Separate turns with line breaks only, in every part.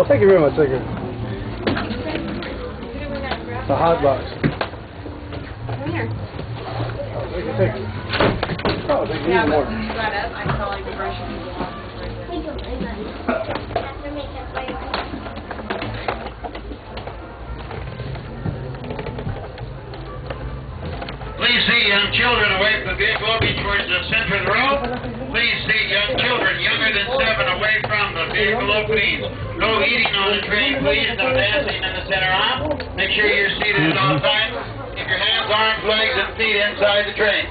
Oh, thank you very much. Thank you. It's a hot box.
Come here.
Oh, thank you. Oh, thank you.
Yeah,
More.
but when you got up, I saw like the brush and people walking
Please seat young children away from the vehicle, be towards the center of the road. Please seat young children younger than 7 away from the vehicle openings. No eating on the train, please. No dancing in the center aisle. Make sure you're seated at all times. Keep your hands, arms, legs, and feet inside the train.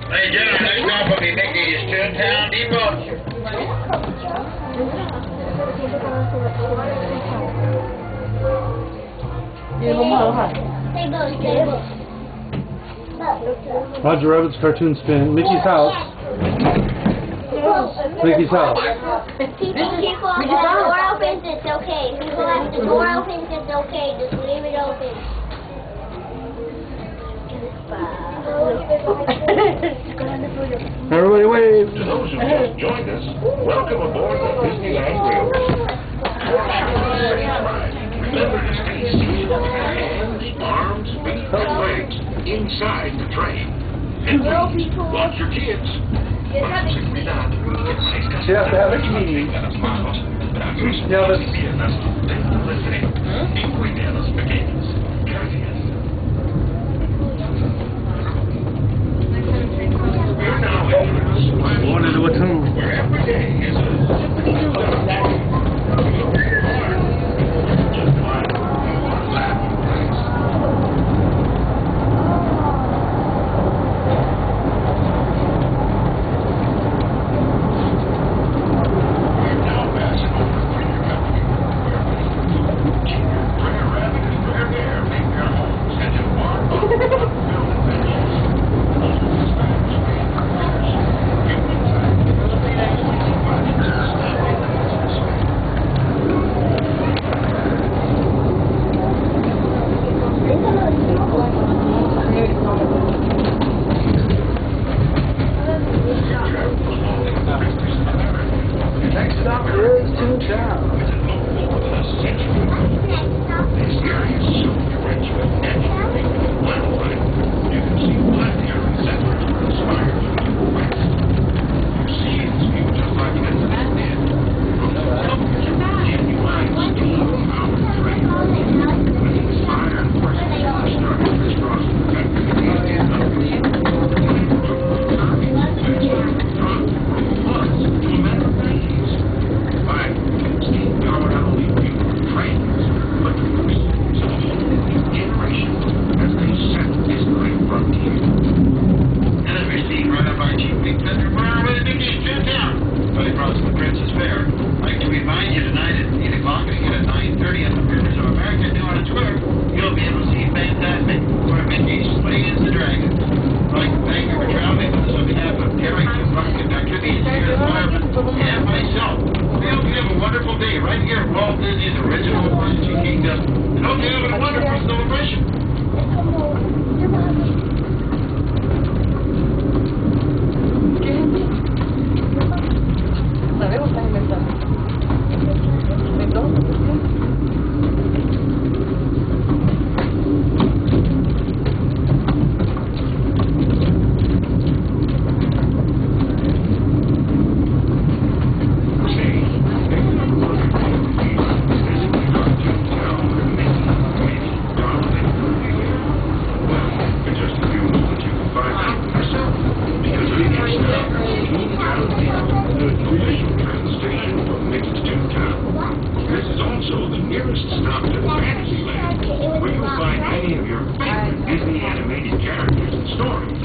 Ladies and gentlemen, next stop will be Mickey's Toontown Depot.
Roger Rabbit's Cartoon Spin. Mickey's House. Mickey's House.
People, when the door opens, it's okay. People, if the door opens, it's okay. Just leave it open.
Everybody wave.
To those who just joined us, welcome aboard the Disneyland Railroad. Remember to stay seated with your hands, arms, feet, and legs inside the train. And please, watch your kids.
She has to have a key. Yeah, but... Going into a tunnel.
Where every day is a
Next stop is Toontown.
This area is so rich with natural wildlife. You can see planetary centers where the spires are to the west. You see this view just like this did. From the top is a genuine steam-powered train. When the spire and horses started crisscrossing the country, these did not leave.
And myself. We hope you have a wonderful day right here at Walt Disney's original Magic Kingdom. And hope you have a wonderful celebration. Stop at Fantasyland, where you'll find many of your favorite Disney animated characters and stories.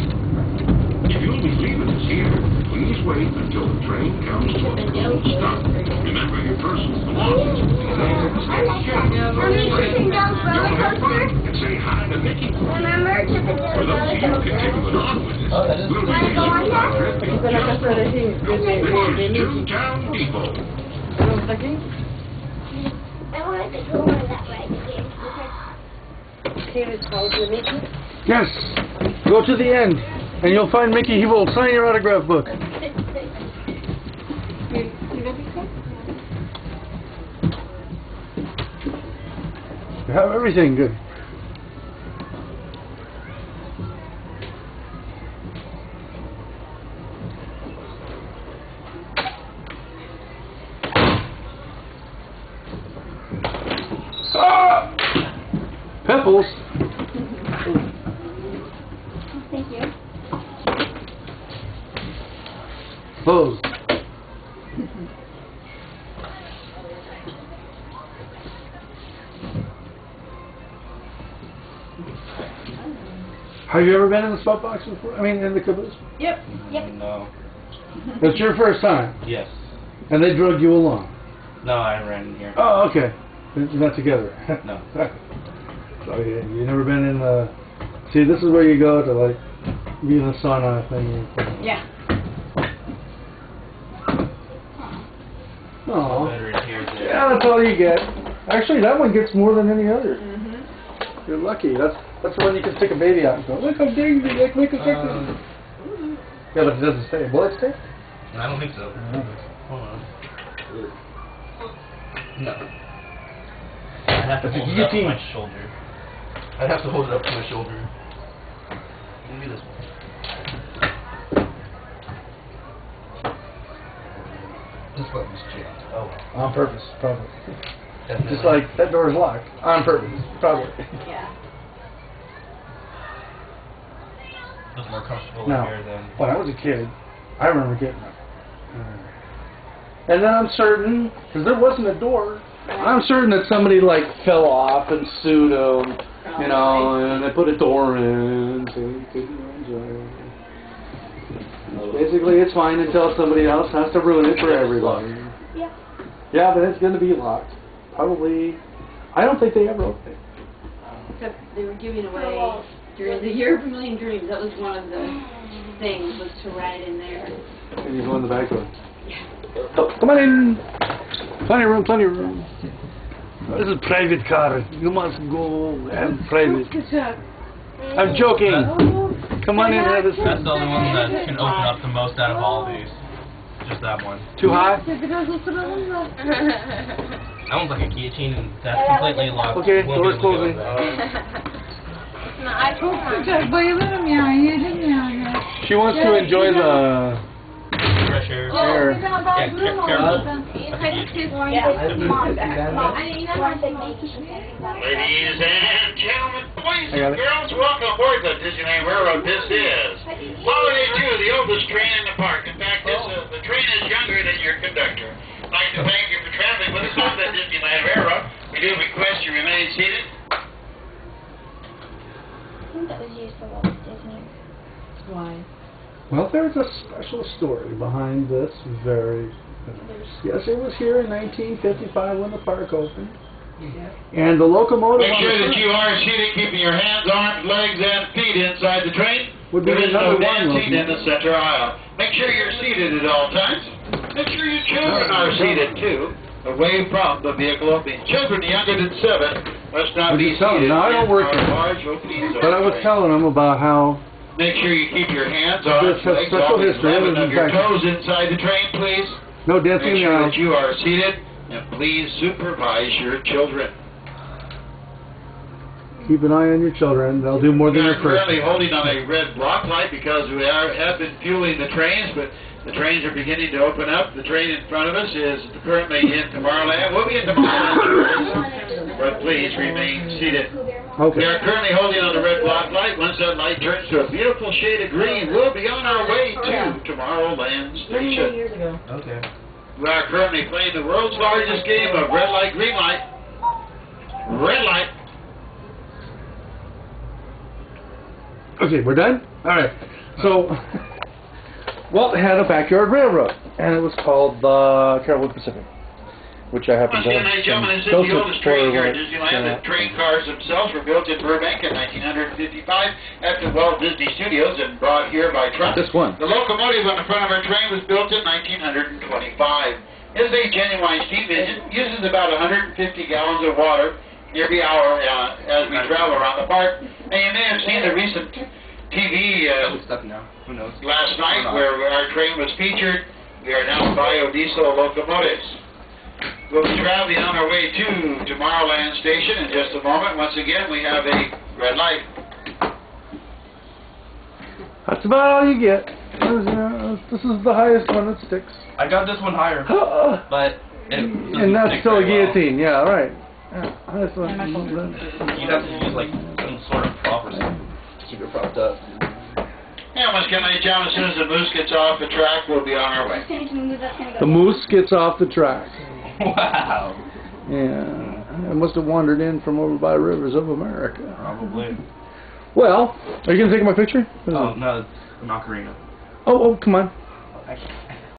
If you'll be leaving us here, please wait until the train comes to a full stop. Remember, your personal belongings will be there to stay safe. Don't have fun and say hi to Mickey.
Remember to
For those of you continuing on with us, we'll be taking our trip in just a moment. This is Toontown Depot.
I wanted to go over that right here.
Yes. Go to the end. And you'll find Mickey, he will sign your autograph book. You have everything good. Ah! Pimples.
Thank you.
Pose. Have you ever been in the sweat box before? I mean, in the caboose?
Yep.
No.
It's your first time?
Yes.
And they drug you along?
No, I ran here.
Oh, okay. You're not together?
No.
So you never been in the... See, this is where you go to, like, be in the sauna thing.
Yeah.
Oh.
Better in here than
Yeah, that's all you get. Actually, that one gets more than any other.
Mhm.
You're lucky. That's the one you can stick a baby out and go, look how big, like Michael Jackson. Yeah, but it doesn't stay. Will it stay?
I don't think so. Hold on. No. I'd have to
That's a
hold it up to
guillotine.
my shoulder. I'd have to hold it up to my shoulder. Give me this one. This button's jammed. Oh well.
On purpose, probably.
Definitely.
Just like that door is locked. On purpose, probably.
Yeah.
Looks more comfortable
Now,
in here than...
when I was a kid, I remember getting it. And then I'm certain, because there wasn't a door, I'm certain that somebody like fell off and sued them, you know, and they put a door in so you couldn't enjoy it. Basically, it's fine until somebody else has to ruin it for everybody.
Yeah.
Yeah, but it's going to be locked. Probably, I don't think they ever opened it.
Except they were giving away during the Year of a Million Dreams. That was one of the things, was to ride in there.
And you go in the back door. Oh, come on in. Plenty of room, plenty of room. Oh, this is a private car. You must go and private. I'm joking. Come on in. Have a seat.
That's the only one that can open up the most out of all these. Just that one.
Too high?
That one's like a guillotine and that's completely locked.
Okay,
Won't be
door's
able to
closing.
get
She wants to enjoy the
fresh air.
air.
Careful.
Ladies and gentlemen, boys
I got
and
it.
girls, welcome aboard the Disneyland Railroad. This is Holiday 2, the oldest train in the park. In fact, the train is younger than your conductor. I'd like to thank you for traveling with us on the Disneyland Railroad. We do request you remain seated.
I think that was used for Walt Disney.
Why?
Well, there's a special story behind this very... Yes, it was here in 1955 when the park opened. And the locomotive
Make
on
sure
the
that you are seated, keeping your hands, arms, legs, and feet inside the train.
Would be
There is
another
no
one,
dancing in
Wilson.
the center aisle. Make sure you're seated at all times. Make sure your children are seated, too, away from the vehicle opening. Children younger than 7 must not
Would
be
you tell them?
seated
Now, I don't
in
work
our
here.
large openings of
But I
the
was
train.
telling them about how
Make sure you keep your hands,
This
arms,
has
legs,
special
always
history.
11
It was
of your
in fact-
toes inside the train, please.
no dancing
Make
in the
sure
aisle.
that you are seated, and please supervise your children.
Keep an eye on your children. They'll do more
We
than
are
your first.
currently holding on a red block light because we have been fueling the trains, but the trains are beginning to open up. The train in front of us is currently in Tomorrowland. We'll be in Tomorrowland, but please remain seated. We
Okay.
are currently holding on the red block light. Once that light turns to a beautiful shade of green, we'll be on our way to Tomorrowland Station.
Okay.
We are currently playing the world's largest game of red light, green light. Red light.
Okay, we're done? Alright. So, Walt had a backyard railroad, and it was called the Carolwood Pacific, which I happen
Once
to
again,
have
ladies and gentlemen, this is
built
the
it
oldest
for
train here
when
at
I
Disneyland.
came
The
out.
train cars themselves were built in Burbank in 1955 at the Walt Disney Studios and brought here by truck.
This one.
The locomotive on the front of our train was built in 1925. It is a genuine steam engine. Uses about 150 gallons of water every hour as we travel around the park. And you may have seen the recent TV
It's stuck now. Who knows?
last night where our train was featured. We are now biodiesel locomotives. We'll be traveling on our way to Tomorrowland Station in just a moment. Once again, we have a red light.
That's about all you get. This is the highest one that sticks.
I got this one higher, but
and that's still a guillotine. Yeah, right. Yeah, that's what,
you'd have to use like some sort of prop or something to keep it propped up.
And once again, ladies and gentlemen, as soon as the moose gets off the track, we'll be on our way.
the moose gets off the track.
Wow.
Yeah, it must have wandered in from over by rivers of America.
Probably.
Well, are you gonna take my picture?
Oh no, it's an ocarina.
Oh, come on.
I